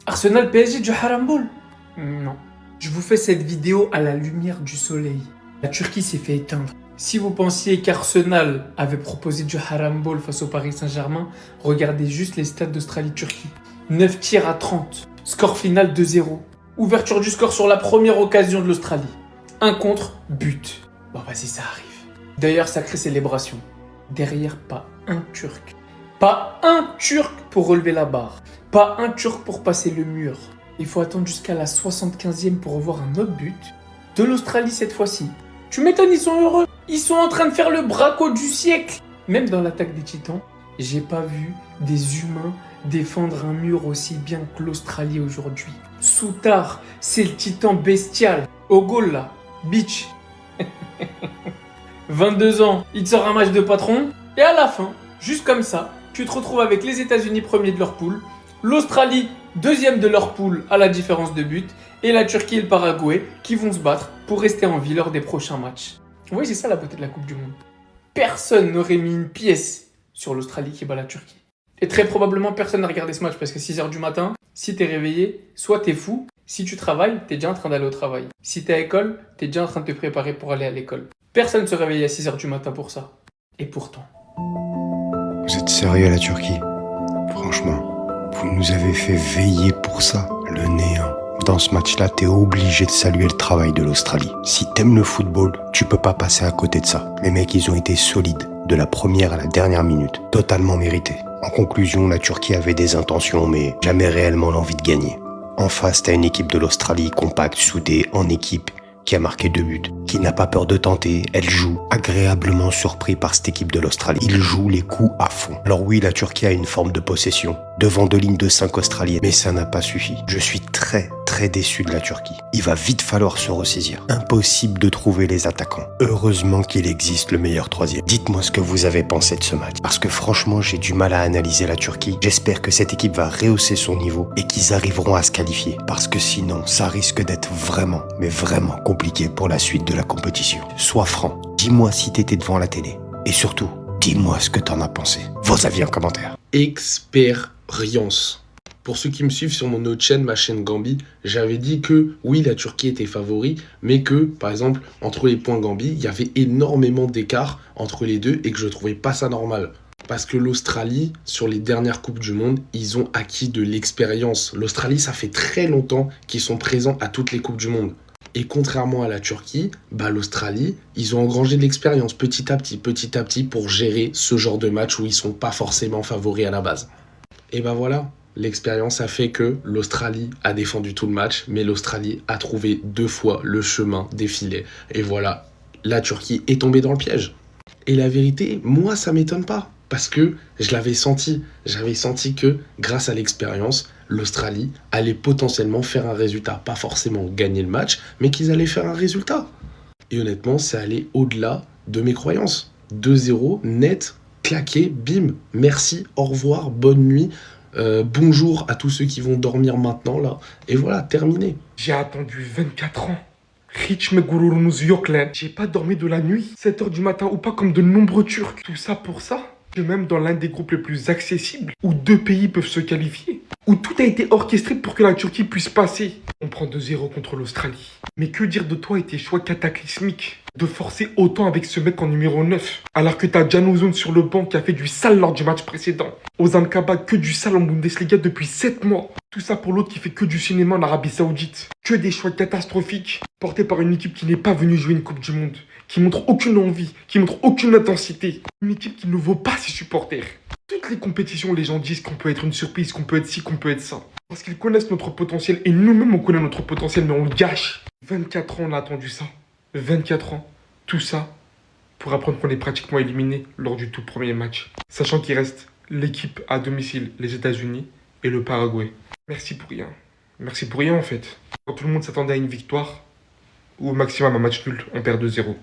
Arsenal PSG du Harambol? Non. Je vous fais cette vidéo à la lumière du soleil. La Turquie s'est fait éteindre. Si vous pensiez qu'Arsenal avait proposé du Harambol face au Paris Saint-Germain, regardez juste les stats d'Australie-Turquie. 9 tirs à 30. Score final 2-0. Ouverture du score sur la première occasion de l'Australie. 1 contre, but. Bon vas-y, ça arrive. D'ailleurs, sacrée célébration. Derrière, pas un Turc. Pas un Turc pour relever la barre. Pas un Turc pour passer le mur. Il faut attendre jusqu'à la 75e pour revoir un autre but. De l'Australie cette fois-ci. Tu m'étonnes, ils sont heureux. Ils sont en train de faire le braco du siècle. Même dans l'attaque des Titans, j'ai pas vu des humains défendre un mur aussi bien que l'Australie aujourd'hui. Soutard, c'est le Titan bestial. Au goal là, Beach. 22 ans, il te sort un match de patron. Et à la fin, juste comme ça, tu te retrouves avec les États-Unis premiers de leur poule, l'Australie deuxième de leur poule à la différence de but, et la Turquie et le Paraguay qui vont se battre pour rester en vie lors des prochains matchs. Oui, c'est ça la beauté de la Coupe du Monde. Personne n'aurait mis une pièce sur l'Australie qui bat la Turquie. Et très probablement personne n'a regardé ce match parce que 6h du matin, si t'es réveillé, soit t'es fou, si tu travailles, t'es déjà en train d'aller au travail. Si t'es à l'école, t'es déjà en train de te préparer pour aller à l'école. Personne ne se réveille à 6h du matin pour ça. Et pourtant... Vous êtes sérieux la Turquie? Franchement, vous nous avez fait veiller pour ça, le néant. Dans ce match-là, t'es obligé de saluer le travail de l'Australie. Si t'aimes le football, tu peux pas passer à côté de ça. Les mecs, ils ont été solides, de la première à la dernière minute. Totalement mérité. En conclusion, la Turquie avait des intentions, mais jamais réellement l'envie de gagner. En face, t'as une équipe de l'Australie compacte, soudée, en équipe, qui a marqué 2 buts, qui n'a pas peur de tenter, elle joue, agréablement surpris par cette équipe de l'Australie. Il joue les coups à fond. Alors oui, la Turquie a une forme de possession, devant 2 lignes de 5 australiennes, mais ça n'a pas suffi. Je suis très déçu de la Turquie. Il va vite falloir se ressaisir. Impossible de trouver les attaquants. Heureusement qu'il existe le meilleur troisième. Dites-moi ce que vous avez pensé de ce match, parce que franchement, j'ai du mal à analyser la Turquie. J'espère que cette équipe va rehausser son niveau et qu'ils arriveront à se qualifier, parce que sinon, ça risque d'être vraiment, mais vraiment compliqué pour la suite de la compétition. Sois franc, dis-moi si t'étais devant la télé. Et surtout, dis-moi ce que t'en as pensé. Vos avis en commentaire. Expérience. Pour ceux qui me suivent sur mon autre chaîne, ma chaîne Gambi, j'avais dit que oui, la Turquie était favori, mais que, par exemple, entre les points Gambi, il y avait énormément d'écart entre les deux et que je trouvais pas ça normal. Parce que l'Australie, sur les dernières Coupes du Monde, ils ont acquis de l'expérience. L'Australie, ça fait très longtemps qu'ils sont présents à toutes les Coupes du Monde. Et contrairement à la Turquie, l'Australie, ils ont engrangé de l'expérience petit à petit pour gérer ce genre de match où ils sont pas forcément favoris à la base. Et voilà. L'expérience a fait que l'Australie a défendu tout le match, mais l'Australie a trouvé 2 fois le chemin des filets. Et voilà, la Turquie est tombée dans le piège. Et la vérité, moi, ça m'étonne pas. Parce que je l'avais senti. J'avais senti que, grâce à l'expérience, l'Australie allait potentiellement faire un résultat. Pas forcément gagner le match, mais qu'ils allaient faire un résultat. Et honnêtement, c'est allé au-delà de mes croyances. 2-0, net, claqué, bim, merci, au revoir, bonne nuit. Bonjour à tous ceux qui vont dormir maintenant là. Et voilà, terminé. J'ai attendu 24 ans. Hiç mi gururunuz yok lan? J'ai pas dormi de la nuit, 7h du matin ou pas comme de nombreux Turcs. Tout ça pour ça? Que même dans l'un des groupes les plus accessibles, où 2 pays peuvent se qualifier, où tout a été orchestré pour que la Turquie puisse passer. On prend 2-0 contre l'Australie. Mais que dire de toi et tes choix cataclysmiques? De forcer autant avec ce mec en numéro 9, alors que t'as Can Uzun sur le banc qui a fait du sale lors du match précédent. Ozan Kabak que du sale en Bundesliga depuis 7 mois. Tout ça pour l'autre qui fait que du cinéma en Arabie Saoudite. Que des choix catastrophiques, portés par une équipe qui n'est pas venue jouer une Coupe du Monde, qui montre aucune envie, qui montre aucune intensité. Une équipe qui ne vaut pas ses supporters. Toutes les compétitions, les gens disent qu'on peut être une surprise, qu'on peut être ci, qu'on peut être ça. Parce qu'ils connaissent notre potentiel, et nous-mêmes on connaît notre potentiel, mais on le gâche. 24 ans on a attendu ça. 24 ans. Tout ça pour apprendre qu'on est pratiquement éliminé lors du tout premier match. Sachant qu'il reste l'équipe à domicile, les États-Unis et le Paraguay. Merci pour rien. Merci pour rien en fait. Quand tout le monde s'attendait à une victoire, ou au maximum un match nul, on perd 2-0.